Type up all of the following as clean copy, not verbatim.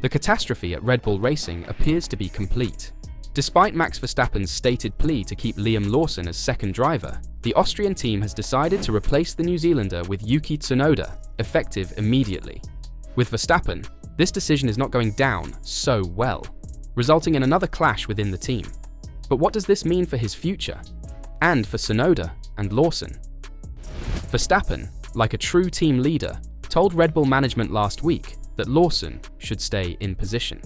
The catastrophe at Red Bull Racing appears to be complete. Despite Max Verstappen's stated plea to keep Liam Lawson as second driver, the Austrian team has decided to replace the New Zealander with Yuki Tsunoda, effective immediately. With Verstappen, this decision is not going down so well, resulting in another clash within the team. But what does this mean for his future? And for Tsunoda and Lawson? Verstappen, like a true team leader, told Red Bull management last week that Lawson should stay in position.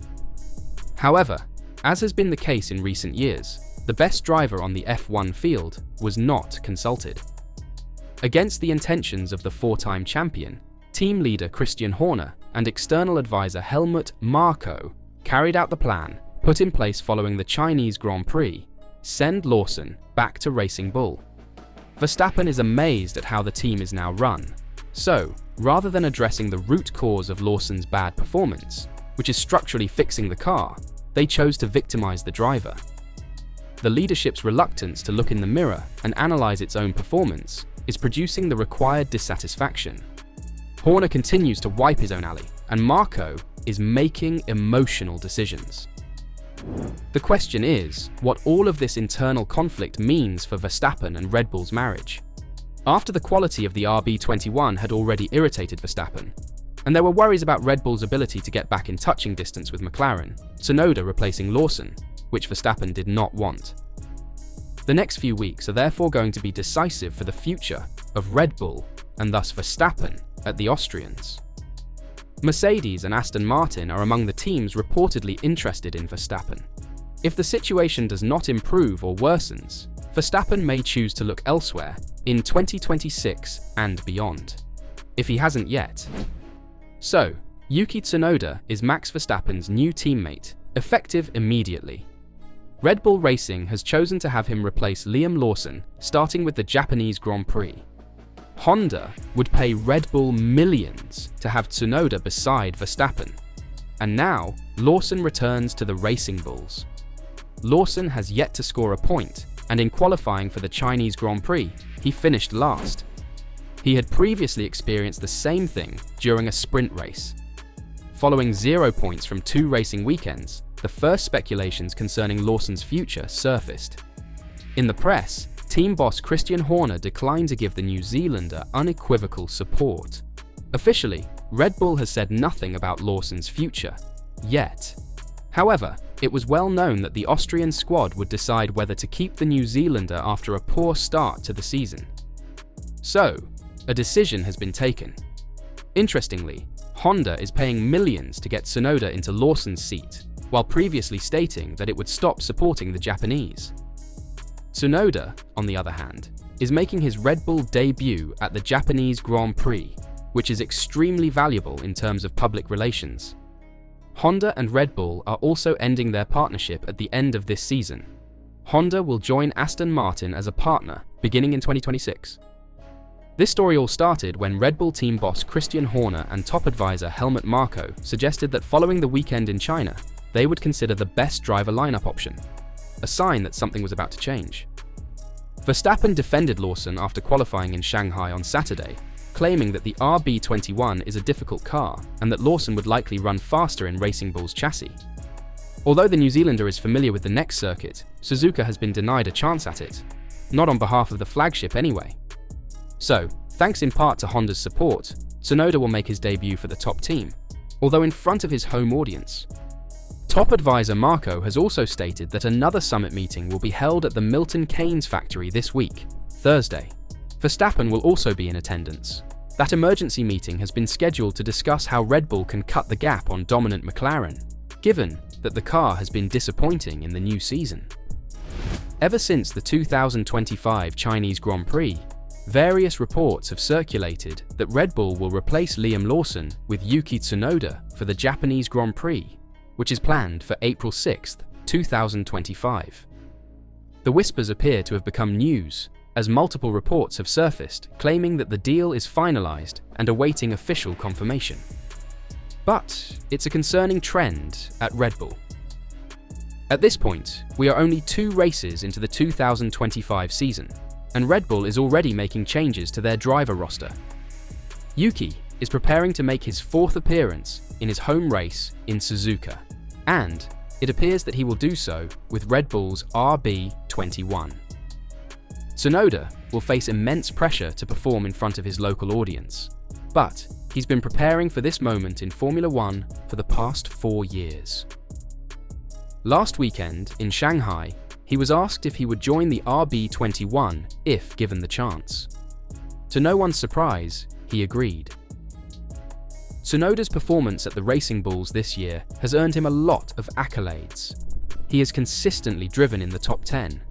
However, as has been the case in recent years, the best driver on the F1 field was not consulted. Against the intentions of the four-time champion, team leader Christian Horner and external advisor Helmut Marko carried out the plan put in place following the Chinese Grand Prix: send Lawson back to Racing Bull. Verstappen is amazed at how the team is now run. So, rather than addressing the root cause of Lawson's bad performance, which is structurally fixing the car, they chose to victimize the driver. The leadership's reluctance to look in the mirror and analyze its own performance is producing the required dissatisfaction. Horner continues to wipe his own alley, and Marko is making emotional decisions. The question is, what all of this internal conflict means for Verstappen and Red Bull's marriage. After the quality of the RB21 had already irritated Verstappen, and there were worries about Red Bull's ability to get back in touching distance with McLaren, Tsunoda replacing Lawson, which Verstappen did not want. The next few weeks are therefore going to be decisive for the future of Red Bull, and thus Verstappen, at the Austrians. Mercedes and Aston Martin are among the teams reportedly interested in Verstappen. If the situation does not improve or worsens, Verstappen may choose to look elsewhere in 2026 and beyond, if he hasn't yet. So, Yuki Tsunoda is Max Verstappen's new teammate, effective immediately. Red Bull Racing has chosen to have him replace Liam Lawson, starting with the Japanese Grand Prix. Honda would pay Red Bull millions to have Tsunoda beside Verstappen. And now, Lawson returns to the Racing Bulls. Lawson has yet to score a point, and in qualifying for the Chinese Grand Prix, he finished last. He had previously experienced the same thing during a sprint race. Following 0 points from 2 racing weekends, the first speculations concerning Lawson's future surfaced. In the press, team boss Christian Horner declined to give the New Zealander unequivocal support. Officially, Red Bull has said nothing about Lawson's future, yet. However, it was well known that the Austrian squad would decide whether to keep the New Zealander after a poor start to the season. So, a decision has been taken. Interestingly, Honda is paying millions to get Tsunoda into Lawson's seat, while previously stating that it would stop supporting the Japanese. Tsunoda, on the other hand, is making his Red Bull debut at the Japanese Grand Prix, which is extremely valuable in terms of public relations. Honda and Red Bull are also ending their partnership at the end of this season. Honda will join Aston Martin as a partner beginning in 2026. This story all started when Red Bull team boss Christian Horner and top advisor Helmut Marko suggested that following the weekend in China, they would consider the best driver lineup option, a sign that something was about to change. Verstappen defended Lawson after qualifying in Shanghai on Saturday, claiming that the RB21 is a difficult car and that Lawson would likely run faster in Racing Bull's chassis. Although the New Zealander is familiar with the next circuit, Suzuka has been denied a chance at it, not on behalf of the flagship anyway. So, thanks in part to Honda's support, Tsunoda will make his debut for the top team, although in front of his home audience. Top advisor Marko has also stated that another summit meeting will be held at the Milton Keynes factory this week, Thursday. Verstappen will also be in attendance. That emergency meeting has been scheduled to discuss how Red Bull can cut the gap on dominant McLaren, given that the car has been disappointing in the new season. Ever since the 2025 Chinese Grand Prix, various reports have circulated that Red Bull will replace Liam Lawson with Yuki Tsunoda for the Japanese Grand Prix, which is planned for April 6, 2025. The whispers appear to have become news, as multiple reports have surfaced claiming that the deal is finalized and awaiting official confirmation. But it's a concerning trend at Red Bull. At this point, we are only 2 races into the 2025 season, and Red Bull is already making changes to their driver roster. Yuki is preparing to make his 4th appearance in his home race in Suzuka, and it appears that he will do so with Red Bull's RB21. Tsunoda will face immense pressure to perform in front of his local audience, but he's been preparing for this moment in Formula One for the past 4 years. Last weekend, in Shanghai, he was asked if he would join the RB21 if given the chance. To no one's surprise, he agreed. Tsunoda's performance at the Racing Bulls this year has earned him a lot of accolades. He has consistently driven in the top 10.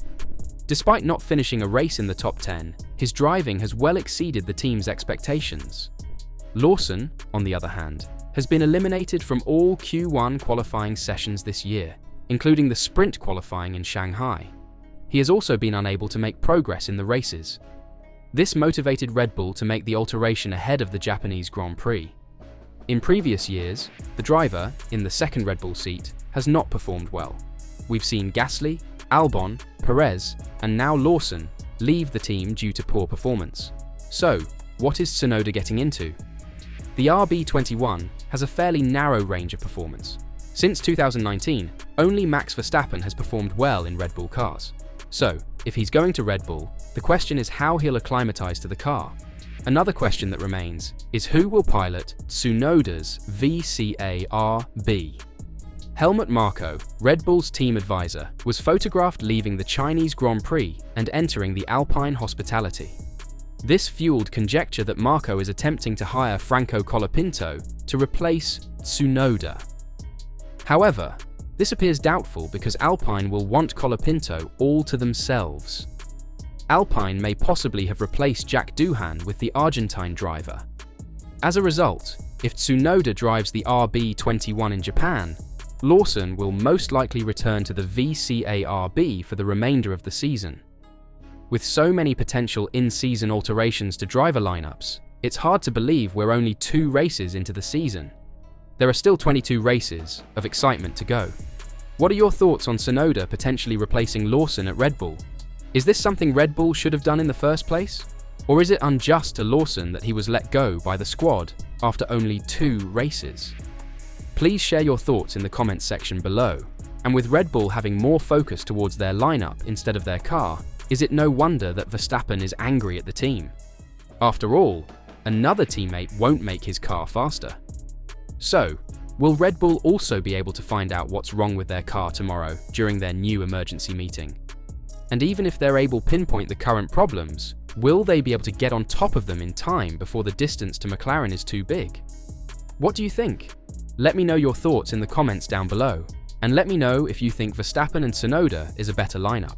Despite not finishing a race in the top 10, his driving has well exceeded the team's expectations. Lawson, on the other hand, has been eliminated from all Q1 qualifying sessions this year, including the sprint qualifying in Shanghai. He has also been unable to make progress in the races. This motivated Red Bull to make the alteration ahead of the Japanese Grand Prix. In previous years, the driver, in the second Red Bull seat, has not performed well. We've seen Gasly, Albon, Perez, and now Lawson leave the team due to poor performance. So, what is Tsunoda getting into? The RB21 has a fairly narrow range of performance. Since 2019, only Max Verstappen has performed well in Red Bull cars. So, if he's going to Red Bull, the question is how he'll acclimatise to the car. Another question that remains is who will pilot Tsunoda's VCAR-B. Helmut Marko, Red Bull's team advisor, was photographed leaving the Chinese Grand Prix and entering the Alpine hospitality. This fueled conjecture that Marko is attempting to hire Franco Colapinto to replace Tsunoda. However, this appears doubtful because Alpine will want Colapinto all to themselves. Alpine may possibly have replaced Jack Doohan with the Argentine driver. As a result, if Tsunoda drives the RB21 in Japan, Lawson will most likely return to the VCAR-B for the remainder of the season. With so many potential in-season alterations to driver lineups, it's hard to believe we're only 2 races into the season. There are still 22 races of excitement to go. What are your thoughts on Tsunoda potentially replacing Lawson at Red Bull? Is this something Red Bull should have done in the first place? Or is it unjust to Lawson that he was let go by the squad after only 2 races? Please share your thoughts in the comments section below. And with Red Bull having more focus towards their lineup instead of their car, is it no wonder that Verstappen is angry at the team? After all, another teammate won't make his car faster. So, will Red Bull also be able to find out what's wrong with their car tomorrow during their new emergency meeting? And even if they're able to pinpoint the current problems, will they be able to get on top of them in time before the distance to McLaren is too big? What do you think? Let me know your thoughts in the comments down below, and let me know if you think Verstappen and Tsunoda is a better lineup.